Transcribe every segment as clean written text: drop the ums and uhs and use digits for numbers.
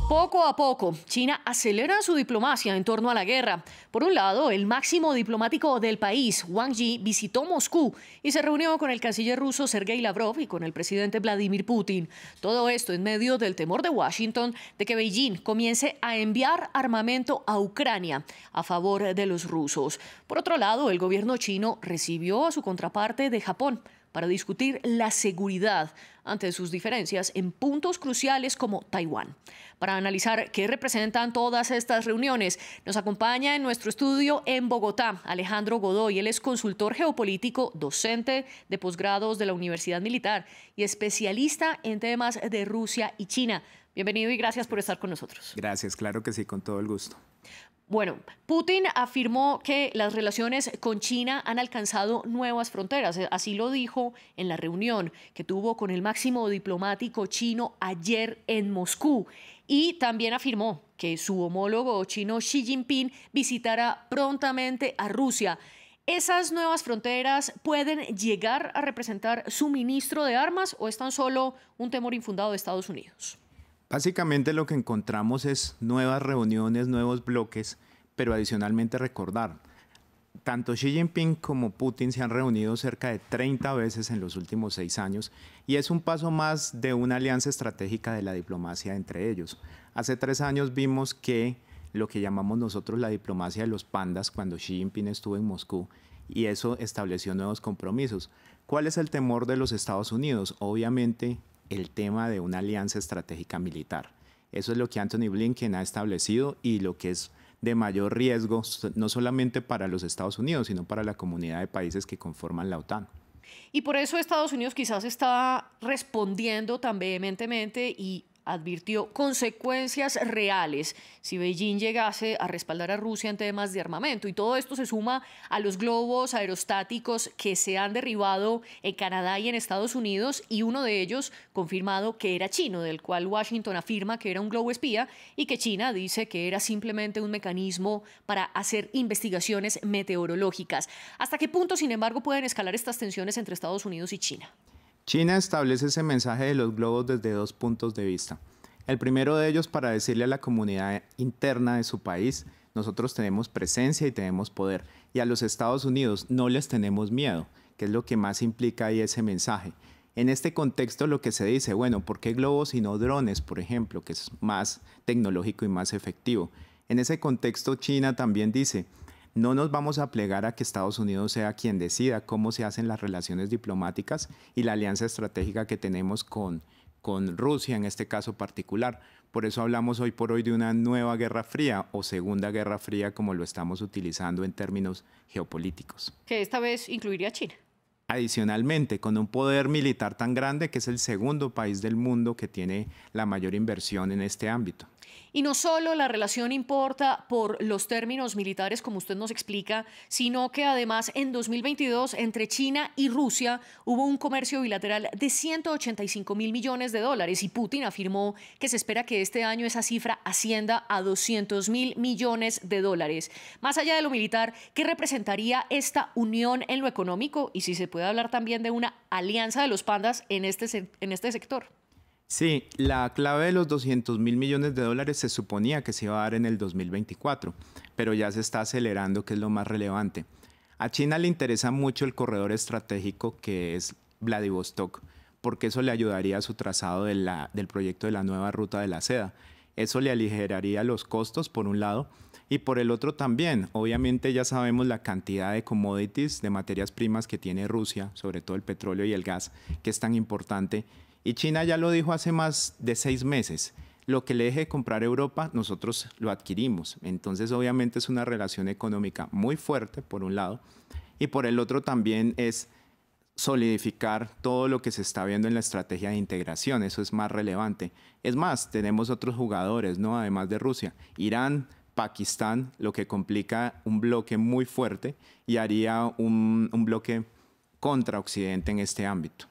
Poco a poco, China acelera su diplomacia en torno a la guerra. Por un lado, el máximo diplomático del país, Wang Yi, visitó Moscú y se reunió con el canciller ruso Sergei Lavrov y con el presidente Vladimir Putin. Todo esto en medio del temor de Washington de que Beijing comience a enviar armamento a Ucrania a favor de los rusos. Por otro lado, el gobierno chino recibió a su contraparte de Japón para discutir la seguridad ante sus diferencias en puntos cruciales como Taiwán. Para analizar qué representan todas estas reuniones, nos acompaña en nuestro estudio en Bogotá Alejandro Godoy. Él es consultor geopolítico, docente de posgrados de la Universidad Militar y especialista en temas de Rusia y China. Bienvenido y gracias por estar con nosotros. Gracias, claro que sí, con todo el gusto. Bueno, Putin afirmó que las relaciones con China han alcanzado nuevas fronteras. Así lo dijo en la reunión que tuvo con el máximo diplomático chino ayer en Moscú. Y también afirmó que su homólogo chino Xi Jinping visitará prontamente a Rusia. ¿Esas nuevas fronteras pueden llegar a representar suministro de armas o es tan solo un temor infundado de Estados Unidos? Básicamente lo que encontramos es nuevas reuniones, nuevos bloques, pero adicionalmente recordar, tanto Xi Jinping como Putin se han reunido cerca de 30 veces en los últimos 6 años y es un paso más de una alianza estratégica de la diplomacia entre ellos. Hace 3 años vimos que lo que llamamos nosotros la diplomacia de los pandas cuando Xi Jinping estuvo en Moscú y eso estableció nuevos compromisos. ¿Cuál es el temor de los Estados Unidos? Obviamente el tema de una alianza estratégica militar. Eso es lo que Antony Blinken ha establecido y lo que es de mayor riesgo, no solamente para los Estados Unidos, sino para la comunidad de países que conforman la OTAN. Y por eso Estados Unidos quizás está respondiendo tan vehementemente y advirtió consecuencias reales si Beijing llegase a respaldar a Rusia en temas de armamento. Y todo esto se suma a los globos aerostáticos que se han derribado en Canadá y en Estados Unidos, y uno de ellos confirmado que era chino, del cual Washington afirma que era un globo espía y que China dice que era simplemente un mecanismo para hacer investigaciones meteorológicas. ¿Hasta qué punto, sin embargo, pueden escalar estas tensiones entre Estados Unidos y China? China establece ese mensaje de los globos desde 2 puntos de vista. El primero de ellos para decirle a la comunidad interna de su país, nosotros tenemos presencia y tenemos poder. Y a los Estados Unidos no les tenemos miedo, que es lo que más implica ahí ese mensaje. En este contexto lo que se dice, bueno, ¿por qué globos y no drones, por ejemplo, que es más tecnológico y más efectivo? En ese contexto China también dice, no nos vamos a plegar a que Estados Unidos sea quien decida cómo se hacen las relaciones diplomáticas y la alianza estratégica que tenemos con Rusia en este caso particular. Por eso hablamos hoy por hoy de una nueva guerra fría o segunda guerra fría como lo estamos utilizando en términos geopolíticos. Que esta vez incluiría a China. Adicionalmente, con un poder militar tan grande que es el segundo país del mundo que tiene la mayor inversión en este ámbito. Y no solo la relación importa por los términos militares, como usted nos explica, sino que además en 2022 entre China y Rusia hubo un comercio bilateral de 185.000 millones de dólares y Putin afirmó que se espera que este año esa cifra ascienda a 200.000 millones de dólares. Más allá de lo militar, ¿qué representaría esta unión en lo económico? Y si se puede hablar también de una alianza de los pandas en este sector. Sí, la clave de los 200.000 millones de dólares se suponía que se iba a dar en el 2024, pero ya se está acelerando, que es lo más relevante. A China le interesa mucho el corredor estratégico que es Vladivostok, porque eso le ayudaría a su trazado del proyecto de la nueva ruta de la seda. Eso le aligeraría los costos, por un lado, y por el otro también. Obviamente ya sabemos la cantidad de commodities, de materias primas que tiene Rusia, sobre todo el petróleo y el gas, que es tan importante. Y China ya lo dijo hace más de 6 meses. Lo que le deje de comprar Europa, nosotros lo adquirimos. Entonces, obviamente, es una relación económica muy fuerte, por un lado. Y por el otro también es solidificar todo lo que se está viendo en la estrategia de integración. Eso es más relevante. Es más, tenemos otros jugadores, ¿no? Además de Rusia. Irán, Pakistán, lo que complica un bloque muy fuerte y haría un bloque contra Occidente en este ámbito.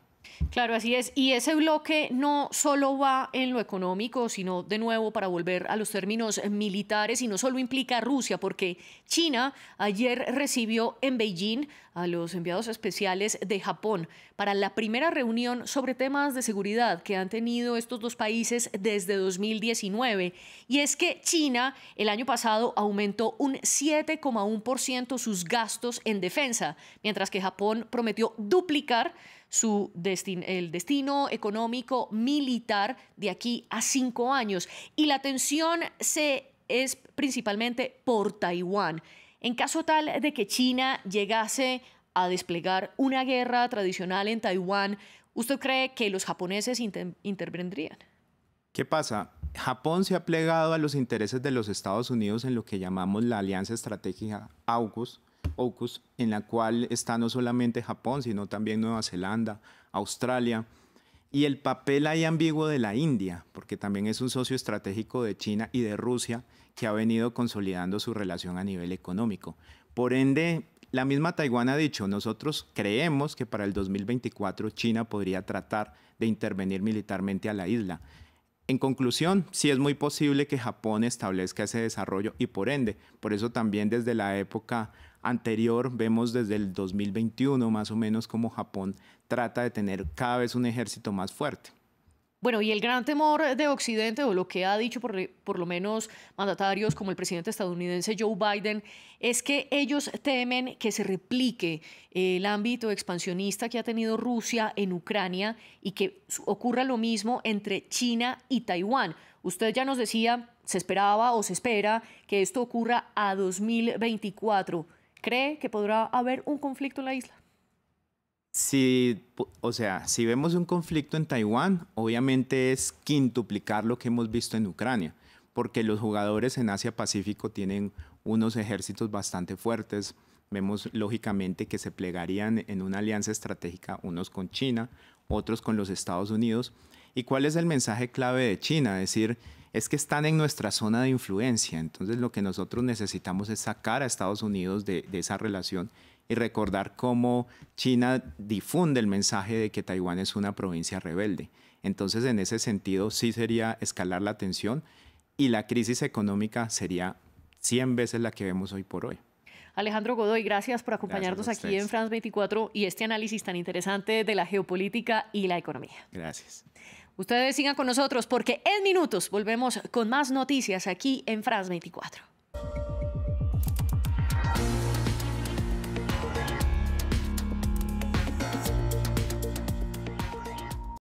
Claro, así es. Y ese bloque no solo va en lo económico, sino de nuevo para volver a los términos militares, y no solo implica a Rusia, porque China ayer recibió en Beijing a los enviados especiales de Japón para la primera reunión sobre temas de seguridad que han tenido estos dos países desde 2019. Y es que China el año pasado aumentó un 7,1% sus gastos en defensa, mientras que Japón prometió duplicar el destino económico militar de aquí a 5 años. Y la tensión es principalmente por Taiwán. En caso tal de que China llegase a desplegar una guerra tradicional en Taiwán, ¿usted cree que los japoneses intervendrían? ¿Qué pasa? Japón se ha plegado a los intereses de los Estados Unidos en lo que llamamos la Alianza Estratégica AUKUS, en la cual está no solamente Japón, sino también Nueva Zelanda, Australia, y el papel ahí ambiguo de la India, porque también es un socio estratégico de China y de Rusia que ha venido consolidando su relación a nivel económico. Por ende, la misma Taiwán ha dicho, nosotros creemos que para el 2024 China podría tratar de intervenir militarmente a la isla. En conclusión, sí es muy posible que Japón establezca ese desarrollo y por ende, por eso también desde la época anterior vemos desde el 2021 más o menos como Japón trata de tener cada vez un ejército más fuerte. Bueno, y el gran temor de Occidente, o lo que ha dicho por lo menos mandatarios como el presidente estadounidense Joe Biden, es que ellos temen que se replique el ámbito expansionista que ha tenido Rusia en Ucrania y que ocurra lo mismo entre China y Taiwán. Usted ya nos decía, se esperaba o se espera que esto ocurra a 2024. ¿Cree que podrá haber un conflicto en la isla? Si vemos un conflicto en Taiwán, obviamente es quintuplicar lo que hemos visto en Ucrania, porque los jugadores en Asia-Pacífico tienen unos ejércitos bastante fuertes. Vemos lógicamente que se plegarían en una alianza estratégica, unos con China, otros con los Estados Unidos. ¿Y cuál es el mensaje clave de China? Es decir, es que están en nuestra zona de influencia. Entonces lo que nosotros necesitamos es sacar a Estados Unidos de esa relación y recordar cómo China difunde el mensaje de que Taiwán es una provincia rebelde. Entonces, en ese sentido, sí sería escalar la tensión y la crisis económica sería 100 veces la que vemos hoy por hoy. Alejandro Godoy, gracias por acompañarnos aquí en France 24 y este análisis tan interesante de la geopolítica y la economía. Gracias. Ustedes sigan con nosotros porque en minutos volvemos con más noticias aquí en France 24.